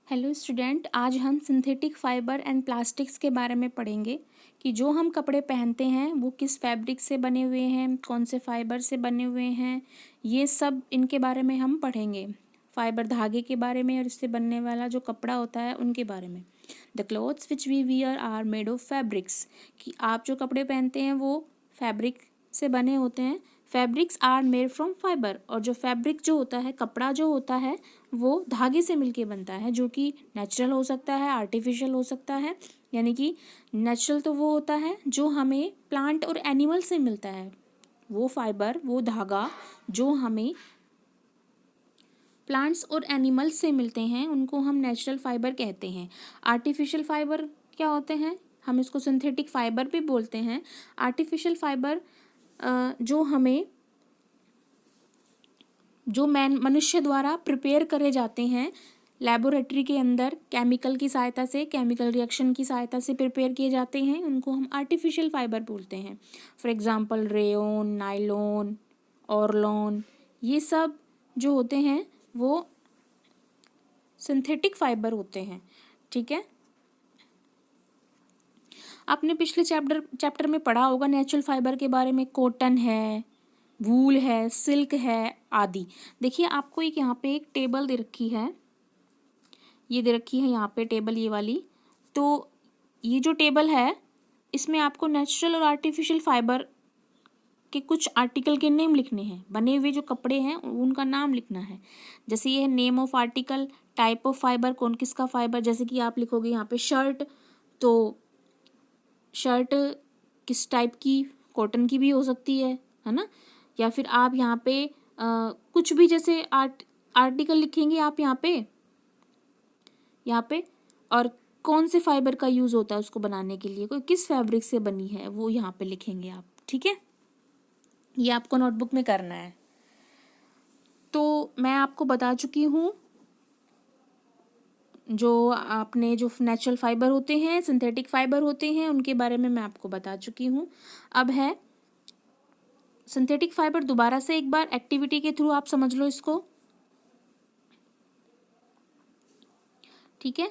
Hello student, आज हम synthetic fibre and plastics के बारे में पढ़ेंगे कि जो हम कपड़े पहनते हैं वो किस फैब्रिक से बने हुए हैं, कौन से फाइबर से बने हुए हैं। ये सब इनके बारे में हम पढ़ेंगे। फाइबर धागे के बारे में और इससे बनने वाला जो कपड़ा होता है उनके बारे में। The clothes which we wear are made of fabrics, कि आप जो कपड़े पहनते हैं वो फैब्रिक से बने होते हैं। Fabrics are made from fiber, और जो फैब्रिक जो होता है, कपड़ा जो होता है वो धागे से मिलके बनता है, जो कि नेचुरल हो सकता है, आर्टिफिशियल हो सकता है। यानी कि नेचुरल तो वो होता है जो हमें प्लांट और एनिमल से मिलता है, वो फाइबर, वो धागा जो हमें प्लांट्स और एनिमल्स से मिलते हैं उनको हम नेचुरल फाइबर कहते हैं। आर्टिफिशियल फाइबर क्या होते हैं? हम इसको सिंथेटिक फाइबर भी बोलते हैं। आर्टिफिशियल फाइबर जो मनुष्य द्वारा प्रिपेयर करे जाते हैं लेबोरेटरी के अंदर, केमिकल की सहायता से, केमिकल रिएक्शन की सहायता से प्रिपेयर किए जाते हैं, उनको हम आर्टिफिशियल फाइबर बोलते हैं। For example rayon, nylon, Orlon, ये सब जो होते हैं वो सिंथेटिक फाइबर होते हैं। ठीक है, आपने पिछले चैप्टर में पढ़ा होगा नेचुरल फाइबर के बारे में। कॉटन है, वूल है, सिल्क है आदि। देखिए, आपको एक यहाँ पे एक टेबल दे रखी है, ये दे रखी है यहाँ पे टेबल, ये वाली। तो ये जो टेबल है इसमें आपको नेचुरल और आर्टिफिशियल फाइबर के कुछ आर्टिकल के नेम लिखने हैं। बने हुए जो कपड़े हैं उनका नाम लिखना है। जैसे ये है name of article, type of fibre, कौन किसका फाइबर। जैसे कि आप लिखोगे यहाँ पे शर्ट, तो शर्ट किस टाइप की, कॉटन की भी हो सकती है ना। या फिर आप यहाँ पे कुछ भी जैसे आर्टिकल लिखेंगे आप यहाँ पे और कौन से फाइबर का यूज़ होता है उसको बनाने के लिए, कोई किस फैब्रिक से बनी है वो यहाँ पे लिखेंगे आप। ठीक है, ये आपको नोटबुक में करना है। तो मैं आपको बता चुकी हूँ जो आपने जो नेचुरल फाइबर होते हैं, सिंथेटिक फाइबर होते हैं, उनके बारे में मैं आपको बता चुकी हूँ। अब है सिंथेटिक फाइबर। दोबारा से एक बार एक्टिविटी के थ्रू आप समझ लो इसको। ठीक है,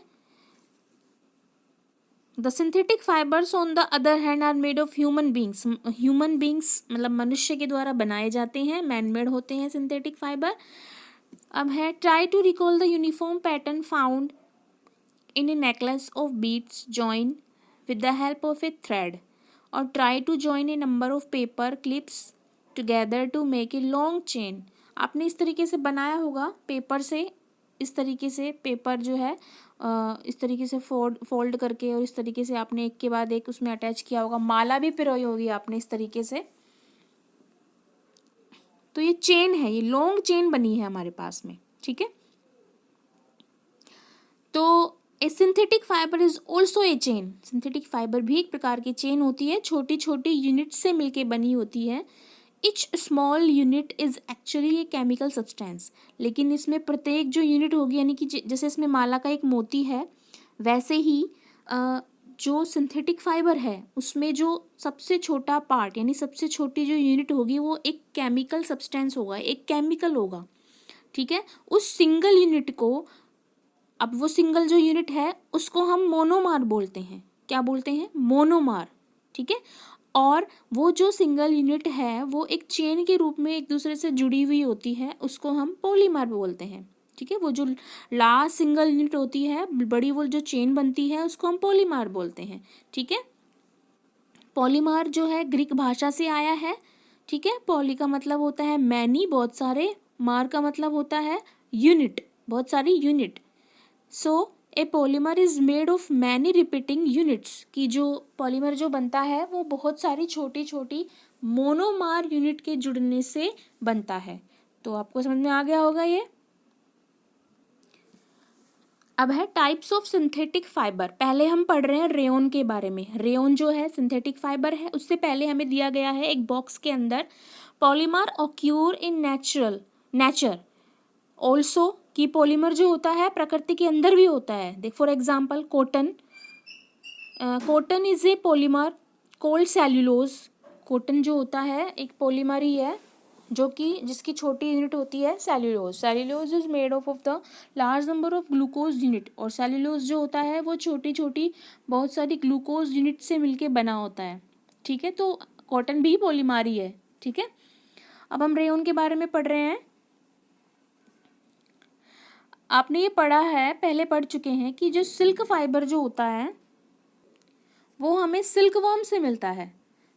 the synthetic fibers on the other hand are made of human beings. Human beings मतलब मनुष्य के द्वारा बनाए जाते हैं, मैन मेड होते हैं सिंथेटिक फाइबर। अब है try to recall the uniform pattern found in a necklace of beads join with the help of a thread, और try to join a number of paper clips together to make a long chain. आपने इस तरीके से बनाया होगा paper से, इस तरीके से पेपर जो है इस तरीके से फोल्ड करके, और इस तरीके से आपने एक के बाद एक उसमें अटैच किया होगा। माला भी पिरोई होगी आपने इस तरीके से। तो ये चेन है, ये लॉन्ग चेन बनी है हमारे पास में। ठीक है, तो a synthetic fibre is also a chain. Synthetic fibre भी एक प्रकार की चेन होती है, छोटी छोटी यूनिट से मिलके बनी होती है। Etch small unit is actually a chemical substance, लेकिन इसमें प्रत्येक जो यूनिट होगी, यानी कि जैसे इसमें माला का एक मोती है, वैसे ही जो सिंथेटिक फाइबर है उसमें जो सबसे छोटा पार्ट, यानी सबसे छोटी जो यूनिट होगी वो एक केमिकल सब्सटेंस होगा, एक केमिकल होगा। ठीक है, उस सिंगल यूनिट को, अब वो सिंगल जो यूनिट है उसको हम मोनोमर बोलते हैं। क्या बोलते हैं? मोनोमर। ठीक है, और वो जो सिंगल यूनिट है वो एक चेन के रूप में एक दूसरे से जुड़ी हुई होती है, उसको हम पॉलीमर बोलते हैं। ठीक है, वो जो लास्ट सिंगल यूनिट होती है, बड़ी वो जो चेन बनती है, उसको हम पॉलीमर बोलते हैं। ठीक है, पॉलीमर जो है ग्रीक भाषा से आया है। ठीक है, पॉली का मतलब होता है मैनी, बहुत सारे, मार का मतलब होता है यूनिट, बहुत सारी unit. So A polymer is made of many repeating units, की जो पॉलीमर जो बनता है वो बहुत सारी छोटी छोटी मोनोमर यूनिट के जुड़ने से बनता है। तो आपको समझ में आ गया होगा ये। अब है टाइप्स ऑफ सिंथेटिक फाइबर। पहले हम पढ़ रहे हैं रेयोन के बारे में। रेयोन जो है सिंथेटिक फाइबर है। उससे पहले हमें दिया गया है एक बॉक्स के अंदर, polymer occur in nature also, कि पॉलीमर जो होता है प्रकृति के अंदर भी होता है। देख, for example cotton, cotton is a polymer cold cellulose. Cotton जो होता है एक पॉलीमर ही है जो कि जिसकी छोटी यूनिट होती है cellulose. Cellulose is made of the large number of glucose unit, और सेल्यूलोज जो होता है वो छोटी छोटी बहुत सारी ग्लूकोज यूनिट से मिलके बना होता है। ठीक है, तो कॉटन भी पॉलीमर ही है। ठीक है, अब हम रेयन के बारे में पढ़ रहे हैं। आपने ये पढ़ा है, पहले पढ़ चुके हैं कि जो सिल्क फाइबर जो होता है वो हमें सिल्क वर्म से मिलता है,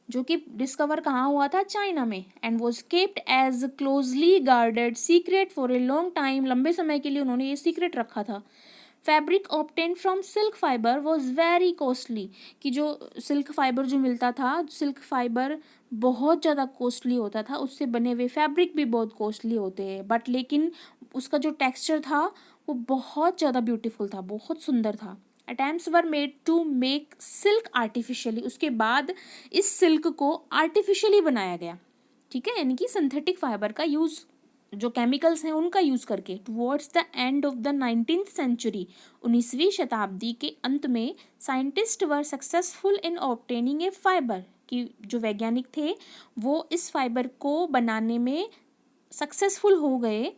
जो कि डिस्कवर कहाँ हुआ था, चाइना में, and was kept as closely guarded secret for a long time. लंबे समय के लिए उन्होंने ये सीक्रेट रखा था। Fabric obtain from silk fiber was very costly, कि जो सिल्क फाइबर जो मिलता था, सिल्क फाइबर बहुत ज़्यादा कॉस्टली होता था, उससे बने हुए फैब्रिक भी बहुत कॉस्टली होते हैं, बट लेकिन उसका जो टेक्सचर था वो बहुत ज़्यादा ब्यूटीफुल था, बहुत सुंदर था। Attempts were made to make silk artificially, उसके बाद इस सिल्क को आर्टिफिशियली बनाया गया। ठीक है, यानी कि सिंथेटिक फाइबर का यूज़, जो केमिकल्स हैं उनका यूज़ करके। Towards the end of the 19th century, 19वीं शताब्दी के अंत में, scientist were successful in obtaining a fiber, कि जो वैज्ञानिक थे वो इस फाइबर को बनाने में सक्सेसफुल हो गए,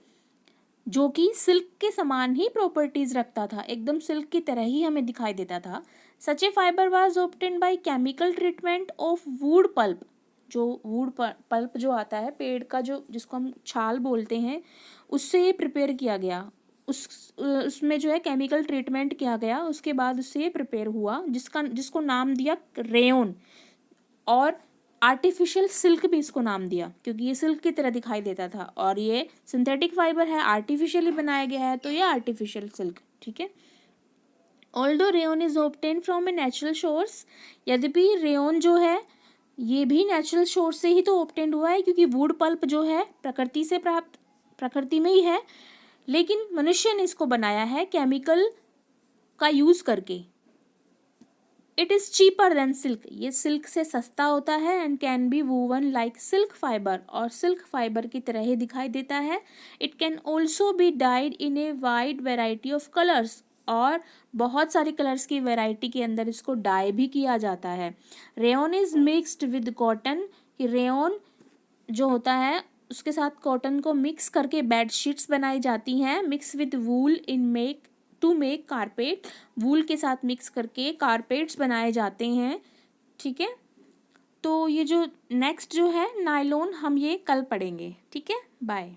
जो कि सिल्क के समान ही प्रॉपर्टीज रखता था, एकदम सिल्क की तरह ही हमें दिखाई देता था। Such a fibre was obtained by chemical treatment of wood pulp, जो वुड पल्प जो आता है पेड़ का, जो जिसको हम छाल बोलते हैं, उससे ये प्रिपेयर किया गया। उसमें जो है केमिकल ट्रीटमेंट किया गया, उसके बाद उससे ये प्रिपेयर हुआ, जिसको नाम दिया रेयन, और आर्टिफिशियल सिल्क भी इसको नाम दिया, क्योंकि ये सिल्क की तरह दिखाई देता था, और ये सिंथेटिक फाइबर है, आर्टिफिशियली बनाया गया है, तो ये आर्टिफिशियल सिल्क। ठीक है, although rayon is obtain from a natural source, यद्यपि रेयन जो है ये भी नेचुरल सोर्स से ही तो ऑब्टेन हुआ है, क्योंकि वुड पल्प जो है प्रकृति से प्राप्त, प्रकृति में ही है, लेकिन मनुष्य ने इसको बनाया है केमिकल का यूज करके। It is cheaper than silk, ये सिल्क से सस्ता होता है, and can be woven like silk fibre, और सिल्क फाइबर की तरह ही दिखाई देता है। It can also be died in a wide variety of colours, और बहुत सारे कलर्स की वेराइटी के अंदर इसको डाई भी किया जाता है। Rayon is mixed with cotton, कि रेयन जो होता है उसके साथ कॉटन को मिक्स करके बेडशीट्स बनाई जाती हैं। Mix with wool in make to make carpet, wool के साथ मिक्स करके कारपेट्स बनाए जाते हैं। ठीक है, तो ये जो नेक्स्ट जो है नायलॉन, हम ये कल पढ़ेंगे। ठीक है, बाय।